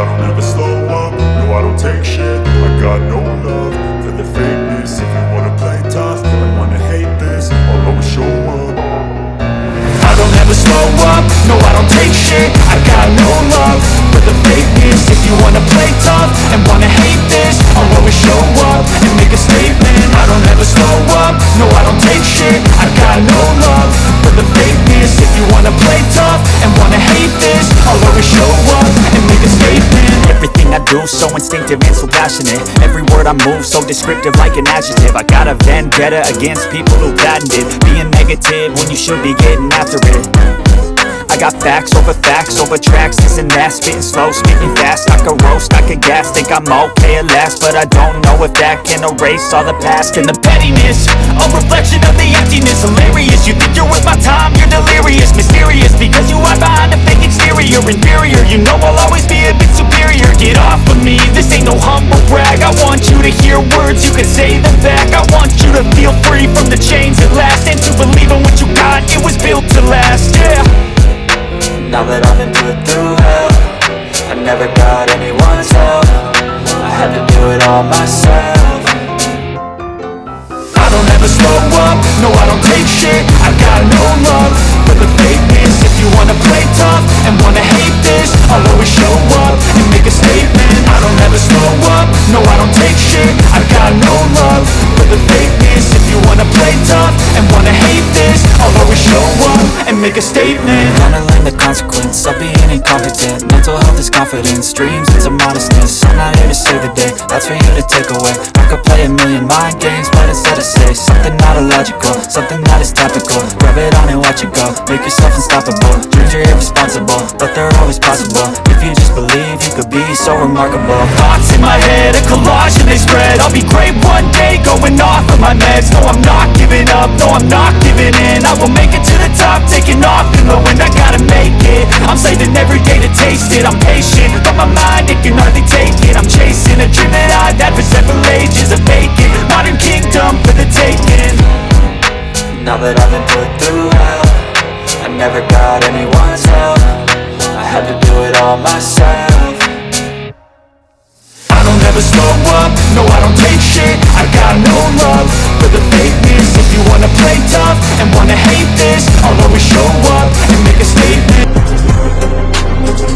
I don't ever slow up, no I don't take shit. I got no love for the fakeness. If you wanna play tough and wanna hate this, I'll always show up. I don't ever slow up, no I don't take shit. I got no love for the fakeness. If you wanna play tough and wanna hate this, I'll always show up and make a statement. I don't ever slow up, no I don't take shit. I got no love for the fakeness. If you wanna play tough and wanna hate this, I'll always show up and make a statement. Everything I do so instinctive and so passionate. Every word I move so descriptive like an adjective. I got a vendetta against people who patented being negative when you should be getting after it. I got facts over tracks, this and that. Spitting slow, speaking fast, I could roast, I could gas. Think I'm okay at last, but I don't know if that can erase all the past. And the pettiness, a reflection of the emptiness. Hilarious, you think you're worth my time, you're delirious. Mysterious, because you hide behind a fake exterior. Inferior, you know I'll always be a bit superior. Get off of me, this ain't no humble brag. I want you to hear words, you can say them back. I want you to feel free from the chains at last, and to believe in what you got, it was built to last, yeah. Now that I've been put through hell, I never got anyone's help. I had to do it all myself. I don't ever slow up, no I don't take shit. I got no love for the fakeness. If you wanna play tough and wanna hate this, I'll always show up and make a statement. I don't ever slow up, no I don't take shit. I got no love for the fakeness. If you wanna play tough and wanna hate this, I'll always show up and make a statement. Gonna learn the consequence of being incompetent. Mental health is confidence, dreams into modestness. I'm not here to save the day, that's for you to take away. I could play a million mind games, but instead I say something not illogical, something that is topical. Rub it on and watch it go, make yourself unstoppable. Dreams are irresponsible, but they're always possible. If you just believe, you could be so remarkable. Thoughts in my head, a collage and they spread. I'll be great one day, going off of my meds. No, I'm not giving up, no, I'm not giving in. I will make it to the top, taking off in the wind. I gotta make it, I'm saving every day to taste it. I'm patient, but my mind, it can hardly take it. I'm chasing a dream that I've had for several ages. A vacant, modern kingdom for the taking. Now that I've been put through hell, I never got anyone's help. I had to do it all myself. I don't ever slow up, no I don't take shit. I got no love for the fakeness. If you wanna play tough and wanna hate this, I'll always show up